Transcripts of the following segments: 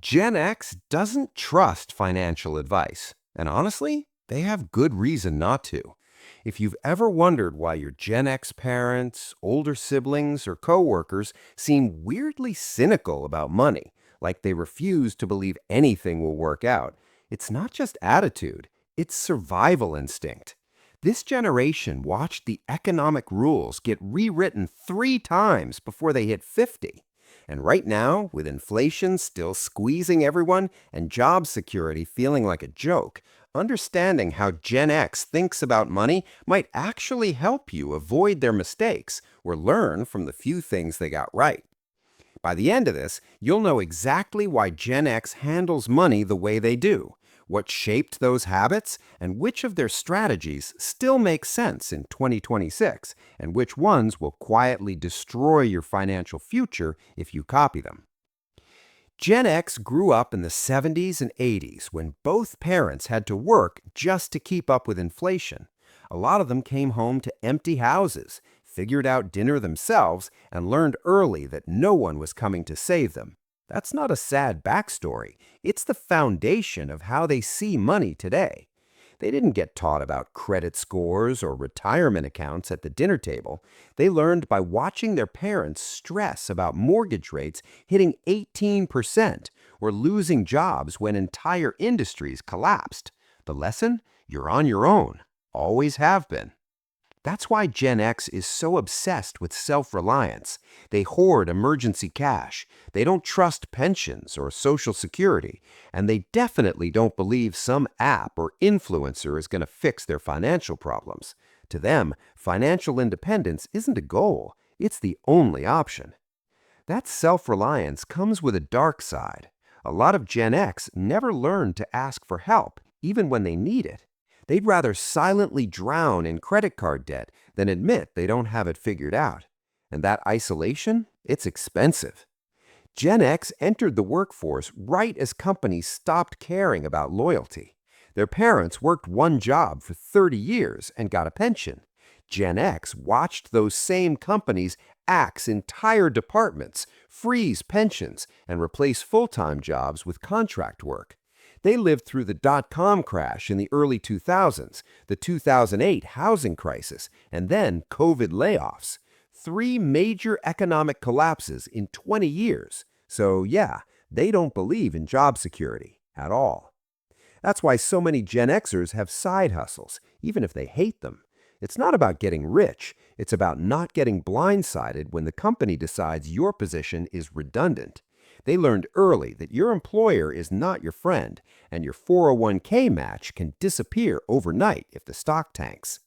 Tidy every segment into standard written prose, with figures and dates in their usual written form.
Gen X doesn't trust financial advice, and honestly, they have good reason not to. If you've ever wondered why your Gen X parents, older siblings, or coworkers seem weirdly cynical about money, like they refuse to believe anything will work out, it's not just attitude, it's survival instinct. This generation watched the economic rules get rewritten 3 times before they hit 50. And right now, with inflation still squeezing everyone and job security feeling like a joke, understanding how Gen X thinks about money might actually help you avoid their mistakes or learn from the few things they got right. By the end of this, you'll know exactly why Gen X handles money the way they do, what shaped those habits, and which of their strategies still make sense in 2026, and which ones will quietly destroy your financial future if you copy them. Gen X grew up in the 70s and 80s when both parents had to work just to keep up with inflation. A lot of them came home to empty houses, figured out dinner themselves, and learned early that no one was coming to save them. That's not a sad backstory. It's the foundation of how they see money today. They didn't get taught about credit scores or retirement accounts at the dinner table. They learned by watching their parents stress about mortgage rates hitting 18% or losing jobs when entire industries collapsed. The lesson? You're on your own. Always have been. That's why Gen X is so obsessed with self-reliance. They hoard emergency cash. They don't trust pensions or Social Security. And they definitely don't believe some app or influencer is going to fix their financial problems. To them, financial independence isn't a goal. It's the only option. That self-reliance comes with a dark side. A lot of Gen X never learned to ask for help, even when they need it. They'd rather silently drown in credit card debt than admit they don't have it figured out. And that isolation, it's expensive. Gen X entered the workforce right as companies stopped caring about loyalty. Their parents worked one job for 30 years and got a pension. Gen X watched those same companies axe entire departments, freeze pensions, and replace full-time jobs with contract work. They lived through the dot-com crash in the early 2000s, the 2008 housing crisis, and then COVID layoffs. 3 major economic collapses in 20 years. So yeah, they don't believe in job security at all. That's why so many Gen Xers have side hustles, even if they hate them. It's not about getting rich, it's about not getting blindsided when the company decides your position is redundant. They learned early that your employer is not your friend, and your 401k match can disappear overnight if the stock tanks.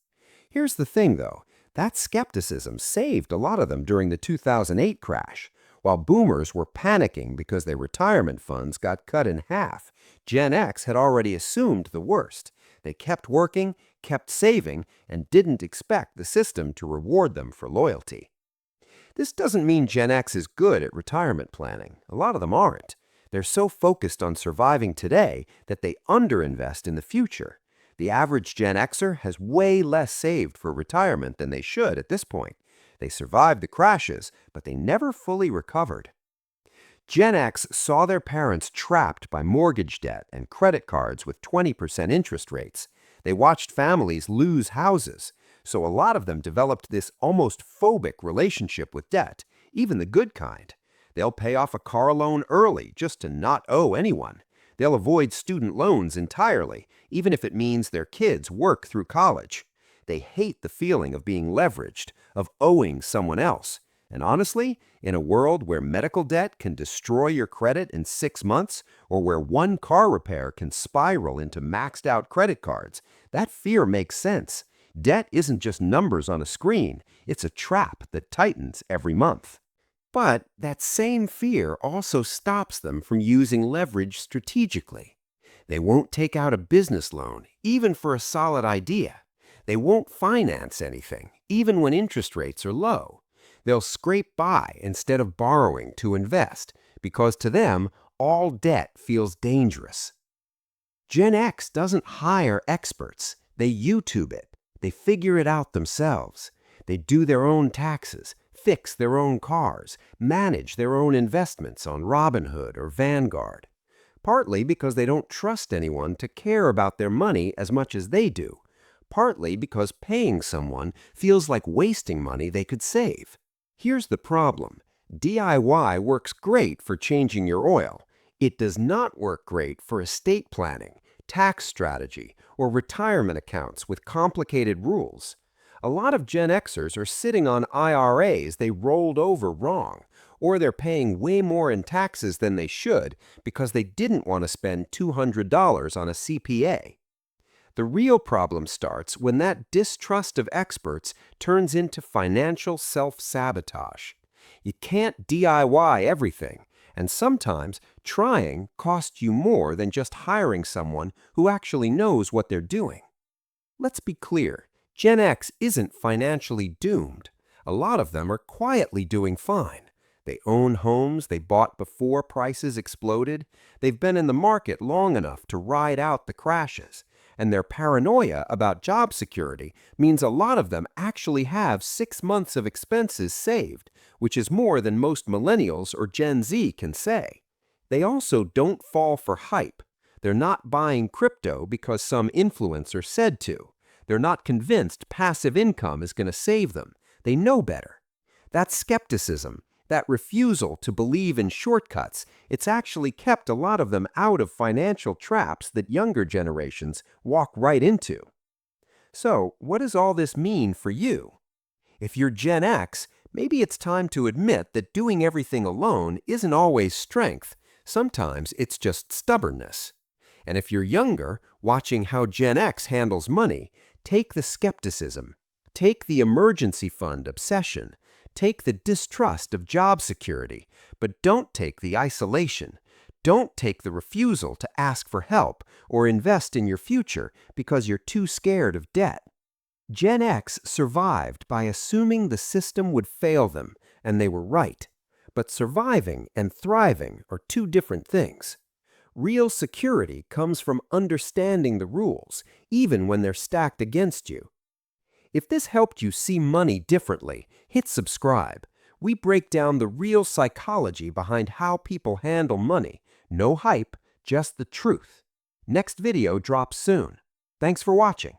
Here's the thing, though. That skepticism saved a lot of them during the 2008 crash. While boomers were panicking because their retirement funds got cut in half, Gen X had already assumed the worst. They kept working, kept saving, and didn't expect the system to reward them for loyalty. This doesn't mean Gen X is good at retirement planning. A lot of them aren't. They're so focused on surviving today that they underinvest in the future. The average Gen Xer has way less saved for retirement than they should at this point. They survived the crashes, but they never fully recovered. Gen X saw their parents trapped by mortgage debt and credit cards with 20% interest rates. They watched families lose houses. So a lot of them developed this almost phobic relationship with debt, even the good kind. They'll pay off a car loan early just to not owe anyone. They'll avoid student loans entirely, even if it means their kids work through college. They hate the feeling of being leveraged, of owing someone else. And honestly, in a world where medical debt can destroy your credit in 6 months, or where one car repair can spiral into maxed out credit cards, that fear makes sense. Debt isn't just numbers on a screen, it's a trap that tightens every month. But that same fear also stops them from using leverage strategically. They won't take out a business loan, even for a solid idea. They won't finance anything, even when interest rates are low. They'll scrape by instead of borrowing to invest, because to them, all debt feels dangerous. Gen X doesn't hire experts, they YouTube it. They figure it out themselves. They do their own taxes, fix their own cars, manage their own investments on Robinhood or Vanguard. Partly because they don't trust anyone to care about their money as much as they do. Partly because paying someone feels like wasting money they could save. Here's the problem. DIY works great for changing your oil. It does not work great for estate planning, tax strategy, or retirement accounts with complicated rules. A lot of Gen Xers are sitting on IRAs they rolled over wrong, or they're paying way more in taxes than they should because they didn't want to spend $200 on a CPA. The real problem starts when that distrust of experts turns into financial self-sabotage. You can't DIY everything, and sometimes trying costs you more than just hiring someone who actually knows what they're doing. Let's be clear, Gen X isn't financially doomed. A lot of them are quietly doing fine. They own homes they bought before prices exploded. They've been in the market long enough to ride out the crashes. And their paranoia about job security means a lot of them actually have 6 months of expenses saved, which is more than most millennials or Gen Z can say. They also don't fall for hype. They're not buying crypto because some influencer said to. They're not convinced passive income is going to save them. They know better. That skepticism, that refusal to believe in shortcuts, it's actually kept a lot of them out of financial traps that younger generations walk right into. So, what does all this mean for you? If you're Gen X, maybe it's time to admit that doing everything alone isn't always strength. Sometimes it's just stubbornness. And if you're younger, watching how Gen X handles money, take the skepticism, take the emergency fund obsession, take the distrust of job security, but don't take the isolation. Don't take the refusal to ask for help or invest in your future because you're too scared of debt. Gen X survived by assuming the system would fail them, and they were right. But surviving and thriving are two different things. Real security comes from understanding the rules, even when they're stacked against you. If this helped you see money differently, hit subscribe. We break down the real psychology behind how people handle money. No hype, just the truth. Next video drops soon. Thanks for watching.